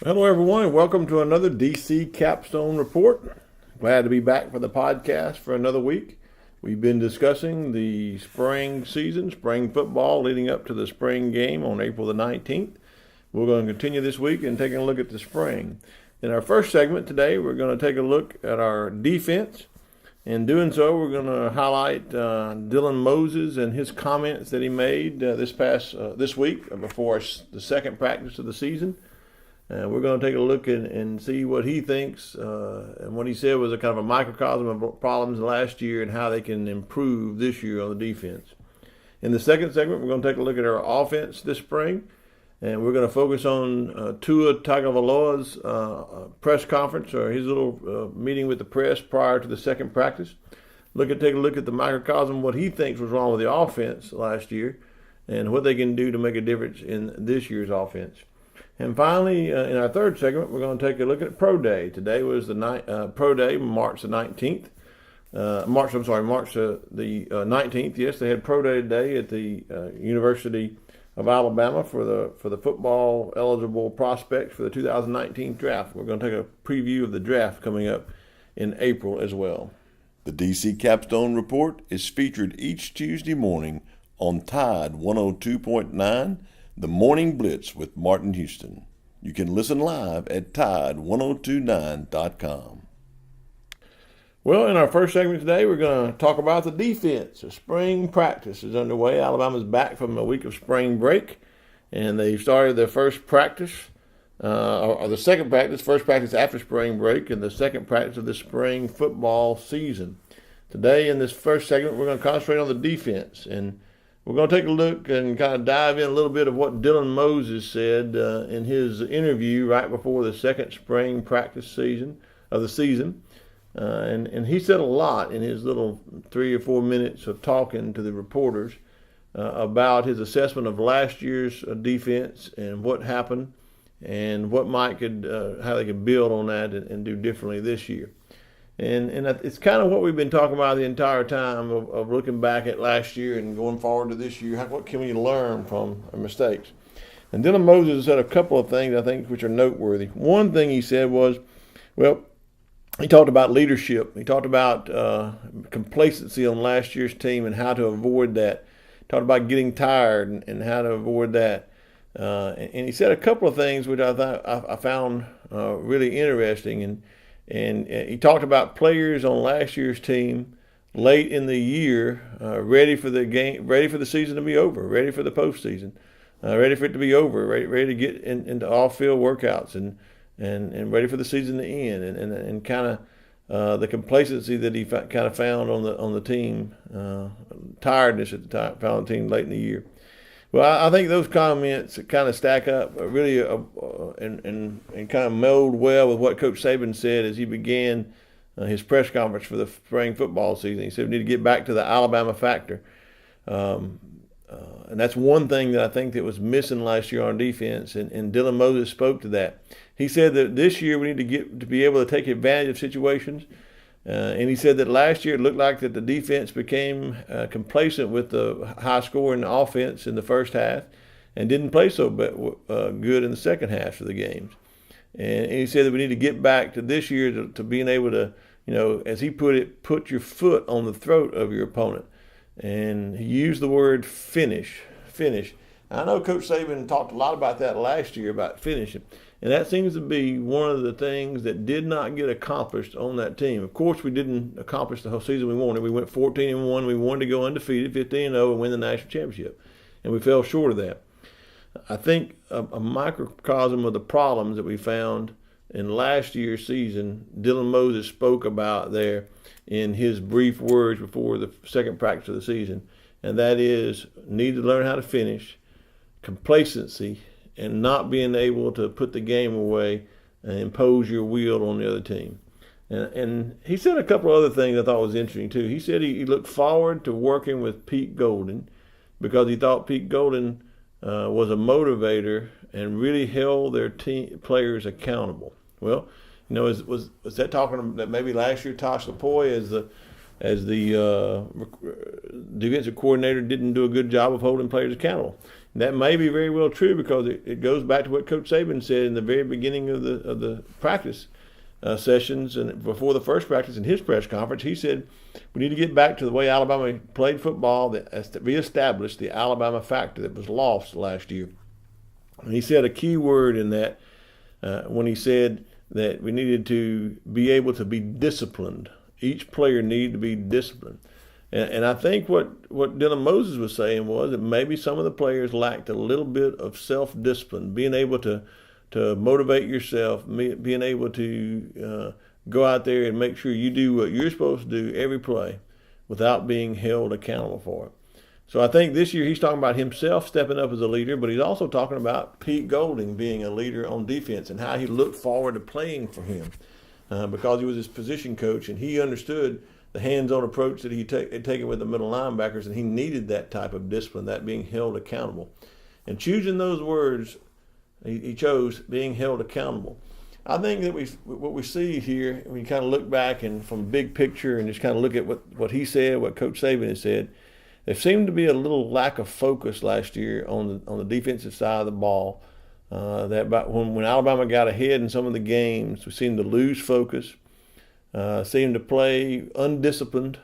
Hello, everyone, and welcome to another DC Capstone Report. Glad to be back for the podcast for another week. We've been discussing the spring season, spring football, leading up to the spring game on April the 19th. We're going to continue this week and taking a look at the spring. In our first segment today, we're going to take a look at our defense. In doing so, we're going to highlight Dylan Moses and his comments that he made this week before the second practice of the season. We're going to take a look and see what he thinks and what he said was a kind of a microcosm of problems last year and how they can improve this year on the defense. In the second segment, we're going to take a look at our offense this spring, and we're going to focus on Tua Tagovailoa's press conference, or his little meeting with the press prior to the second practice. Take a look at the microcosm of what he thinks was wrong with the offense last year and what they can do to make a difference in this year's offense. And finally, in our third segment, we're going to take a look at Pro Day. Today was the Pro Day, March the 19th. March the 19th. Yes, they had Pro Day today at the University of Alabama for the football eligible prospects for the 2019 draft. We're going to take a preview of the draft coming up in April as well. The DC Capstone Report is featured each Tuesday morning on Tide 102.9, The Morning Blitz with Martin Houston. You can listen live at Tide1029.com. Well, in our first segment today, we're going to talk about the defense. The spring practice is underway. Alabama's back from a week of spring break, and they started their first practice, or the second practice, first practice after spring break, and the second practice of the spring football season. Today, in this first segment, we're going to concentrate on the defense, and we're going to take a look and kind of dive in a little bit of what Dylan Moses said in his interview right before the second spring practice season of the season. And he said a lot in his little 3 or 4 minutes of talking to the reporters about his assessment of last year's defense and what happened and what how they could build on that and do differently this year. And it's kind of what we've been talking about the entire time of looking back at last year and going forward to this year. What can we learn from our mistakes? And Dylan Moses said a couple of things I think which are noteworthy. One thing he said was, he talked about leadership. He talked about complacency on last year's team and how to avoid that. He talked about getting tired and how to avoid that. And he said a couple of things which I found really interesting. And he talked about players on last year's team late in the year, ready for the game, ready for the season to be over, ready for the postseason, ready for it to be over, ready to get into off-field workouts and ready for the season to end, and kind of the complacency that he kind of found on the team, tiredness at the time, found on the team late in the year. Well, I think those comments kind of stack up really and kind of meld well with what Coach Saban said as he began his press conference for the spring football season. He said we need to get back to the Alabama factor. And that's one thing that I think that was missing last year on defense, and Dylan Moses spoke to that. He said that this year we need to be able to take advantage of situations. And he said that last year it looked like that the defense became complacent with the high-scoring offense in the first half and didn't play so good in the second half of the games. And he said that we need to get back to this year to being able to, as he put it, put your foot on the throat of your opponent. And he used the word finish. I know Coach Saban talked a lot about that last year, about finishing. And that seems to be one of the things that did not get accomplished on that team. Of course, we didn't accomplish the whole season we wanted. We went 14-1. We wanted to go undefeated, 15-0, and win the national championship. And we fell short of that. I think a microcosm of the problems that we found in last year's season, Dylan Moses spoke about there in his brief words before the second practice of the season. And that is, need to learn how to finish, complacency, and not being able to put the game away and impose your will on the other team. And he said a couple of other things I thought was interesting, too. He said he looked forward to working with Pete Golden because he thought Pete Golden was a motivator and really held their team players accountable. Well, was that talking that maybe last year Tosh Lapoy as the defensive coordinator didn't do a good job of holding players accountable? That may be very well true because it goes back to what Coach Saban said in the very beginning of the practice sessions and before the first practice in his press conference. He said we need to get back to the way Alabama played football, that reestablish the Alabama factor that was lost last year. And he said a key word in that when he said that we needed to be able to be disciplined. Each player needed to be disciplined. And I think what Dylan Moses was saying was that maybe some of the players lacked a little bit of self-discipline, being able to motivate yourself, being able to go out there and make sure you do what you're supposed to do every play without being held accountable for it. So I think this year he's talking about himself stepping up as a leader, but he's also talking about Pete Golding being a leader on defense and how he looked forward to playing for him because he was his position coach and he understood the hands-on approach that he had taken with the middle linebackers, and he needed that type of discipline, that being held accountable. And choosing those words, he chose being held accountable. I think that what we see here, when you kind of look back and from big picture and just kind of look at what he said, what Coach Saban has said, there seemed to be a little lack of focus last year on the defensive side of the ball. When Alabama got ahead in some of the games, we seemed to lose focus. Seemed to play undisciplined,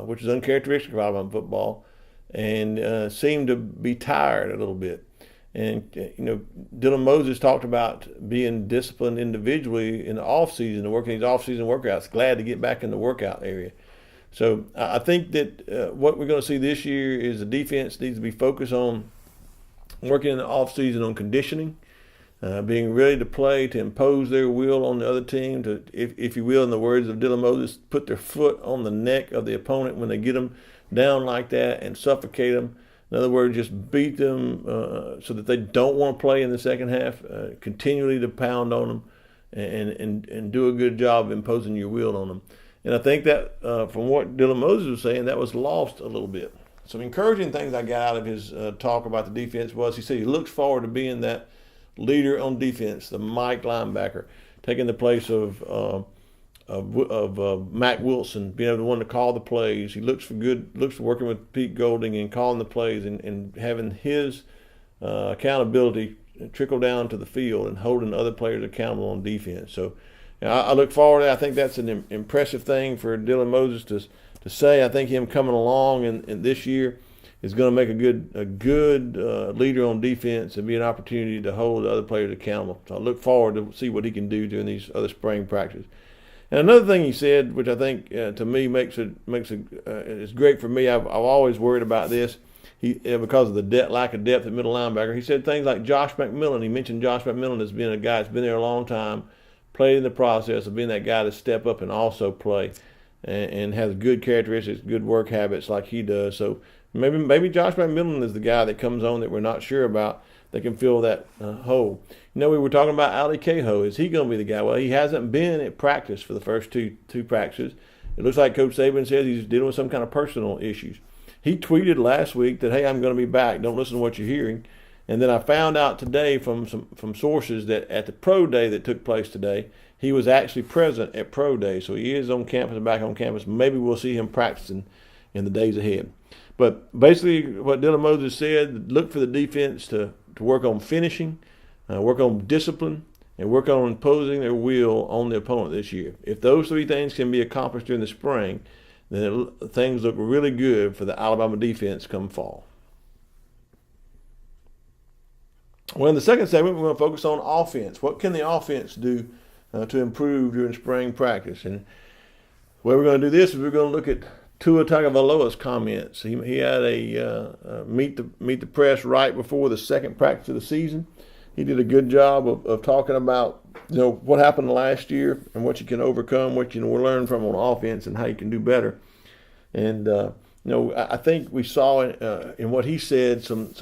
which is uncharacteristic of Alabama football, and seemed to be tired a little bit. And, Dylan Moses talked about being disciplined individually in the offseason and working these offseason workouts, glad to get back in the workout area. So I think that what we're going to see this year is the defense needs to be focused on working in the offseason on conditioning, being ready to play, to impose their will on the other team, to, if you will, in the words of Dylan Moses, put their foot on the neck of the opponent when they get them down like that and suffocate them. In other words, just beat them so that they don't want to play in the second half, continually to pound on them and do a good job of imposing your will on them. And I think that from what Dylan Moses was saying, that was lost a little bit. Some encouraging things I got out of his talk about the defense was he said he looks forward to being that leader on defense, the Mike linebacker, taking the place of Mac Wilson, being able to one to call the plays. He looks for working with Pete Golding and calling the plays and having his accountability trickle down to the field and holding other players accountable on defense. So I look forward to that. I think that's an impressive thing for Dylan Moses to say. I think him coming along in this year is going to make a good leader on defense and be an opportunity to hold the other players accountable. So I look forward to see what he can do during these other spring practices. And another thing he said, which I think to me it's great for me. I've always worried about this. Because of the lack of depth at middle linebacker. He said things like Josh McMillan. He mentioned Josh McMillan as being a guy that's been there a long time, played in the process of being that guy to step up and also play, and has good characteristics, good work habits like he does. So maybe Josh McMillan is the guy that comes on that we're not sure about that can fill that hole. We were talking about Ali Cahoe. Is he going to be the guy? Well, he hasn't been at practice for the first two practices. It looks like Coach Saban says he's dealing with some kind of personal issues. He tweeted last week that, hey, I'm going to be back. Don't listen to what you're hearing. And then I found out today from sources that at the pro day that took place today, he was actually present at pro day. So he is on campus and back on campus. Maybe we'll see him practicing in the days ahead. But basically what Dylan Moses said, look for the defense to work on finishing, work on discipline, and work on imposing their will on the opponent this year. If those three things can be accomplished during the spring, then things look really good for the Alabama defense come fall. Well, in the second segment, we're going to focus on offense. What can the offense do to improve during spring practice? And the way we're going to do this is we're going to look at Tua Tagovailoa's comments. He had a meet the press right before the second practice of the season. He did a good job of talking about what happened last year and what you can overcome, what you will learn from on offense, and how you can do better. And I think we saw in what he said some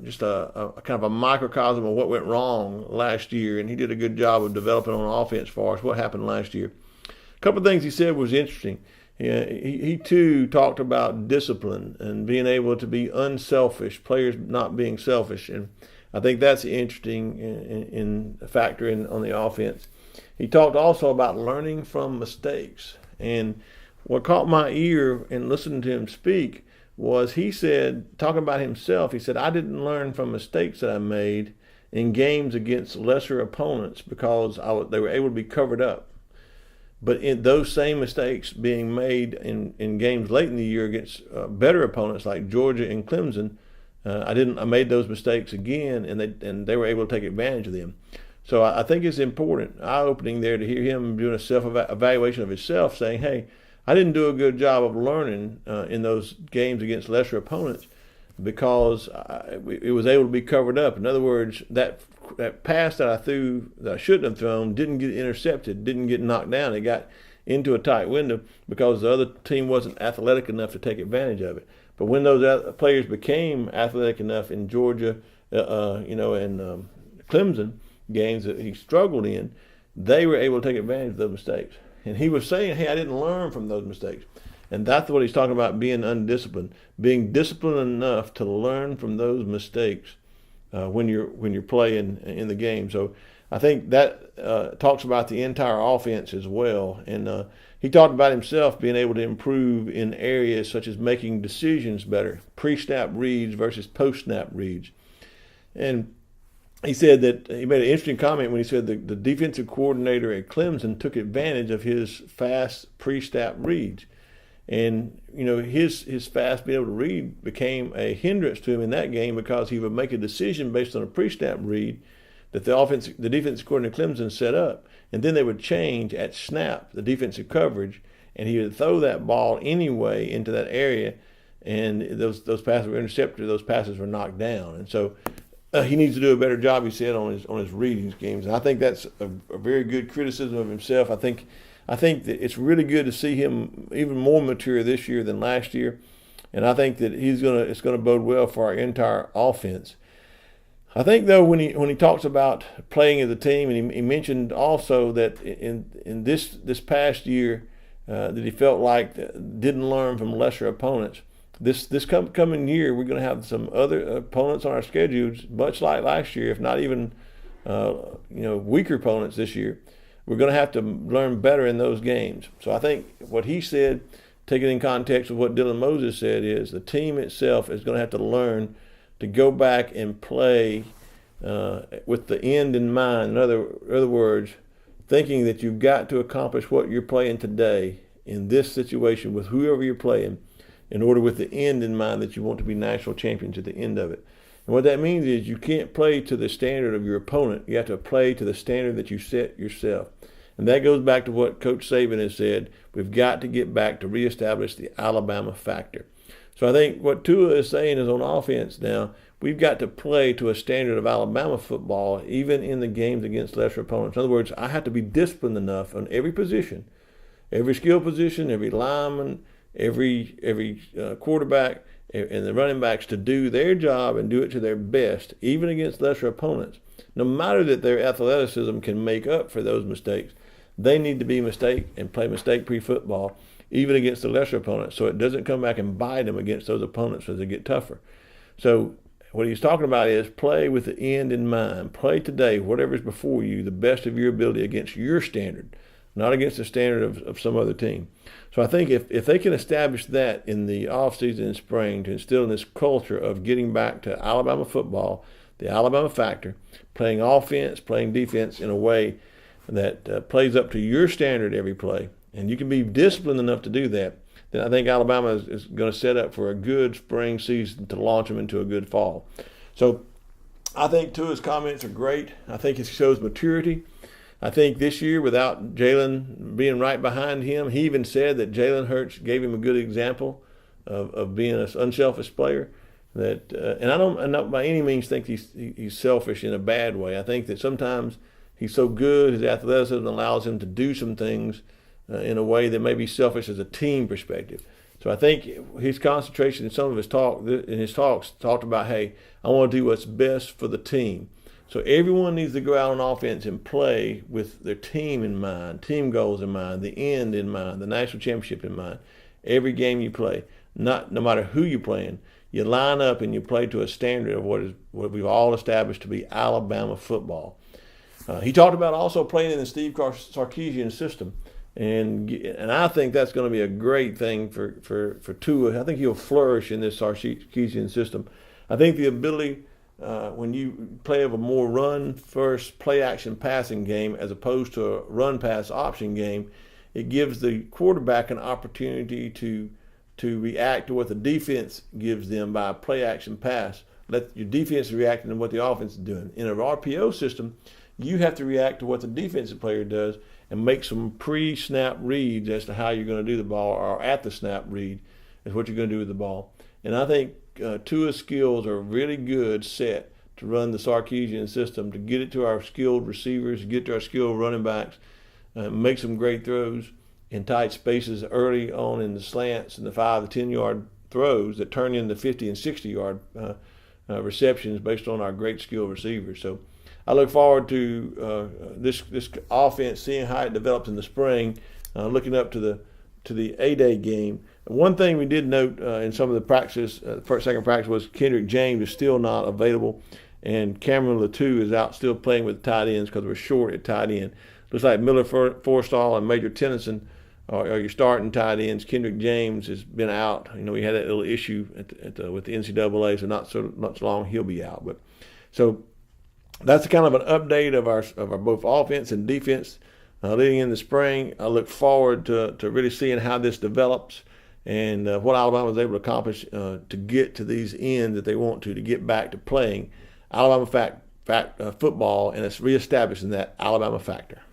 just a kind of a microcosm of what went wrong last year, and he did a good job of developing on offense for us what happened last year. A couple of things he said was interesting. He too talked about discipline and being able to be unselfish, players not being selfish, and I think that's interesting in factor on the offense. He talked also about learning from mistakes, and what caught my ear in listening to him speak was he said, talking about himself, he said, I didn't learn from mistakes that I made in games against lesser opponents because they were able to be covered up. But in those same mistakes being made in games late in the year against better opponents like Georgia and Clemson, I made those mistakes again, and they were able to take advantage of them. So I think it's important, eye-opening there to hear him doing a self-evaluation of himself, saying, hey, I didn't do a good job of learning in those games against lesser opponents because it was able to be covered up. In other words, that pass that I threw that I shouldn't have thrown didn't get intercepted, didn't get knocked down. It got into a tight window because the other team wasn't athletic enough to take advantage of it. But when those players became athletic enough in Georgia, and Clemson games that he struggled in, they were able to take advantage of those mistakes. And he was saying, hey, I didn't learn from those mistakes. And that's what he's talking about, being undisciplined, being disciplined enough to learn from those mistakes when you're playing in the game. So I think that talks about the entire offense as well. And he talked about himself being able to improve in areas such as making decisions better, pre-snap reads versus post-snap reads. And he said that he made an interesting comment when he said the defensive coordinator at Clemson took advantage of his fast pre-snap reads. And, his fast being able to read became a hindrance to him in that game because he would make a decision based on a pre-snap read that the defensive coordinator at Clemson set up. And then they would change at snap, the defensive coverage, and he would throw that ball anyway into that area, and those passes were intercepted, those passes were knocked down. And so he needs to do a better job, he said, on his reading schemes. And I think that's a very good criticism of himself. I think that it's really good to see him even more mature this year than last year, and I think that it's gonna bode well for our entire offense. I think though when he talks about playing as a team, and he mentioned also that in this past year that he felt like didn't learn from lesser opponents. This coming year, we're going to have some other opponents on our schedules, much like last year, if not even weaker opponents this year. We're going to have to learn better in those games. So I think what he said, taken in context with what Dylan Moses said, is the team itself is going to have to learn to go back and play with the end in mind. In other words, thinking that you've got to accomplish what you're playing today in this situation with whoever you're playing, in order with the end in mind that you want to be national champions at the end of it. And what that means is you can't play to the standard of your opponent. You have to play to the standard that you set yourself. And that goes back to what Coach Saban has said. We've got to get back to reestablish the Alabama factor. So I think what Tua is saying is on offense now, we've got to play to a standard of Alabama football, even in the games against lesser opponents. In other words, I have to be disciplined enough on every position, every skill position, every lineman, every quarterback and the running backs to do their job and do it to their best, even against lesser opponents. No matter that their athleticism can make up for those mistakes, they need to be play mistake-free football, even against the lesser opponents, so it doesn't come back and bite them against those opponents as they get tougher. So what he's talking about is play with the end in mind. Play today, whatever's before you, the best of your ability against your standard, not against the standard of some other team. So I think if they can establish that in the offseason and spring to instill in this culture of getting back to Alabama football, the Alabama factor, playing offense, playing defense in a way that plays up to your standard every play, and you can be disciplined enough to do that, then I think Alabama is going to set up for a good spring season to launch them into a good fall. So I think Tua's comments are great. I think it shows maturity. I think this year, without Jalen being right behind him, he even said that Jalen Hurts gave him a good example of being an unselfish player. And I don't by any means think he's selfish in a bad way. I think that sometimes he's so good, his athleticism allows him to do some things in a way that may be selfish as a team perspective. So I think his concentration in some of his talks talked about, hey, I want to do what's best for the team. So everyone needs to go out on offense and play with their team in mind, team goals in mind, the end in mind, the national championship in mind. Every game you play, no matter who you're playing, you line up and you play to a standard of what we've all established to be Alabama football. He talked about also playing in the Steve Sarkisian system. And I think that's going to be a great thing for Tua. I think he'll flourish in this Sarkisian system. I think the ability when you play a more run first play action passing game as opposed to a run pass option game, it gives the quarterback an opportunity to react to what the defense gives them by a play action pass. Let your defense react to what the offense is doing. In an RPO system, you have to react to what the defensive player does and make some pre-snap reads as to how you're going to do the ball, or at the snap read is what you're going to do with the ball. And I think Tua's skills are really good set to run the Sarkisian system, to get it to our skilled receivers, get to our skilled running backs, make some great throws in tight spaces early on in the slants and the 5 to 10 yard throws that turn into 50 and 60 yard receptions based on our great skilled receivers. So I look forward to this offense, seeing how it develops in the spring, looking up to the A-Day game. One thing we did note in some of the practices, second practice, was Kendrick James is still not available, and Cameron Latou is out still playing with tight ends because we're short at tight end. Looks like Miller Forstall and Major Tennyson are your starting tight ends. Kendrick James has been out. We had that little issue with the NCAA, so not so long he'll be out. But so that's kind of an update of our both offense and defense leading in the spring. I look forward to really seeing how this develops and what Alabama was able to accomplish to get to these ends that they want to get back to playing Alabama football, and it's reestablishing that Alabama factor.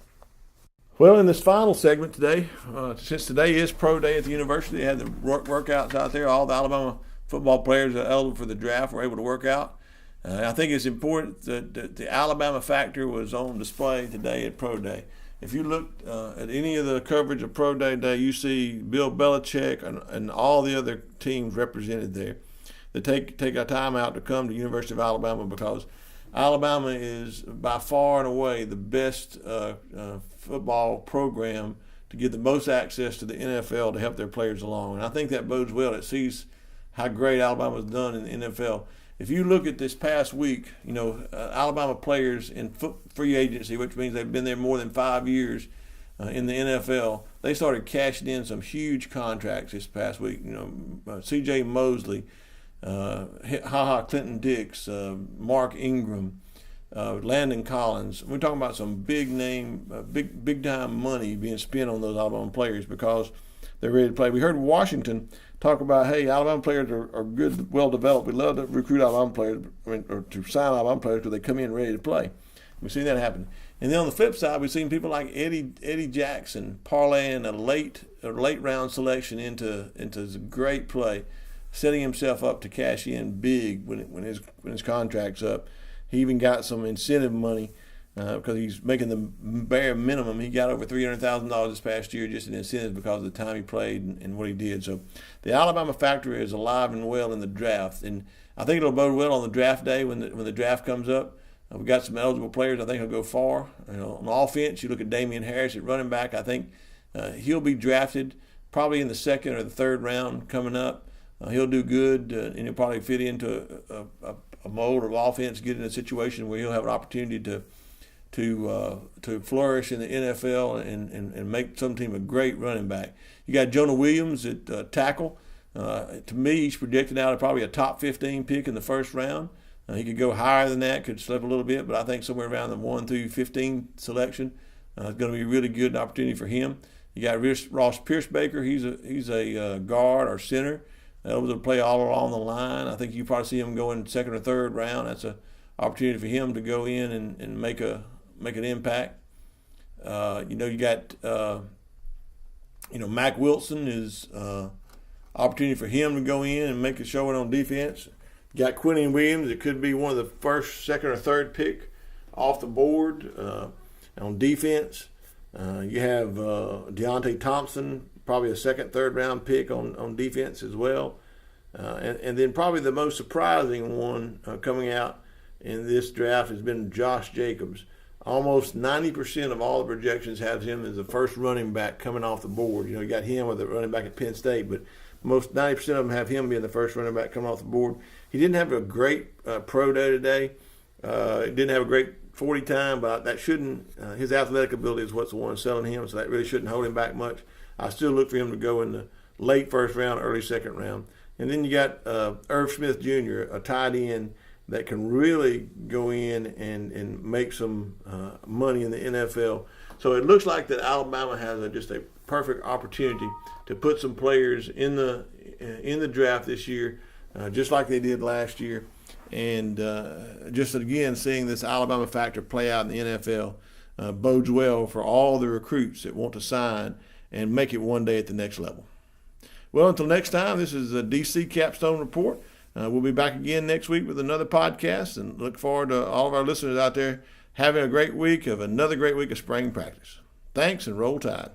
Well, in this final segment today, since today is pro day at the university, they had the workouts out there. All the Alabama football players that are eligible for the draft were able to work out. I think it's important that the Alabama factor was on display today at pro day. If you look at any of the coverage of pro day today, you see Bill Belichick and all the other teams represented there that take a time out to come to the University of Alabama, because Alabama is by far and away the best football program to get the most access to the NFL to help their players along. And I think that bodes well. It sees how great Alabama's done in the NFL. If you look at this past week, Alabama players in free agency, which means they've been there more than 5 years in the NFL, they started cashing in some huge contracts this past week. C.J. Mosley, Clinton Dix, Mark Ingram, Landon Collins. We're talking about some big time money being spent on those Alabama players because they're ready to play. We heard Washington talk about, hey, Alabama players are good, well developed. We love to recruit Alabama players, or to sign Alabama players because they come in ready to play. We've seen that happen. And then on the flip side, we've seen people like Eddie Jackson parlaying a late round selection into a great play, setting himself up to cash in big when his contract's up. He even got some incentive money because he's making the bare minimum. He got over $300,000 this past year just in incentives because of the time he played and what he did. So the Alabama factor is alive and well in the draft, and I think it'll bode well on the draft day when the draft comes up. We've got some eligible players. I think he'll go far. On offense, you look at Damian Harris at running back. I think he'll be drafted probably in the second or the third round coming up. He'll do good, and he'll probably fit into a mold of offense, get in a situation where he'll have an opportunity to flourish in the NFL and make some team a great running back. You got Jonah Williams at tackle. To me, he's projected out at probably a top 15 pick in the first round. He could go higher than that, could slip a little bit, but I think somewhere around the 1 through 15 selection is going to be a really good opportunity for him. You got Ross Pierce-Baker. He's a guard or center, able to play all along the line. I think you probably see him go in second or third round. That's an opportunity for him to go in and make an impact. You got Mac Wilson is opportunity for him to go in and make a showing on defense. You got Quinton Williams. It could be one of the first, second, or third pick off the board on defense. You have Deontay Thompson, probably a second, third round pick on defense as well. And then probably the most surprising one coming out in this draft has been Josh Jacobs. Almost 90% of all the projections have him as the first running back coming off the board. You got him with the running back at Penn State, but most 90% of them have him being the first running back coming off the board. He didn't have a great pro day today. He didn't have a great 40 time, but that shouldn't. His athletic ability is what's the one selling him, so that really shouldn't hold him back much. I still look for him to go in the late first round, early second round. And then you got Irv Smith Jr., a tight end that can really go in and make some money in the NFL. So it looks like that Alabama has just a perfect opportunity to put some players in the draft this year, just like they did last year. And just again, seeing this Alabama factor play out in the NFL bodes well for all the recruits that want to sign and make it one day at the next level. Well, until next time, this is the DC Capstone Report. We'll be back again next week with another podcast, and look forward to all of our listeners out there having a great week of another great week of spring practice. Thanks, and roll tide.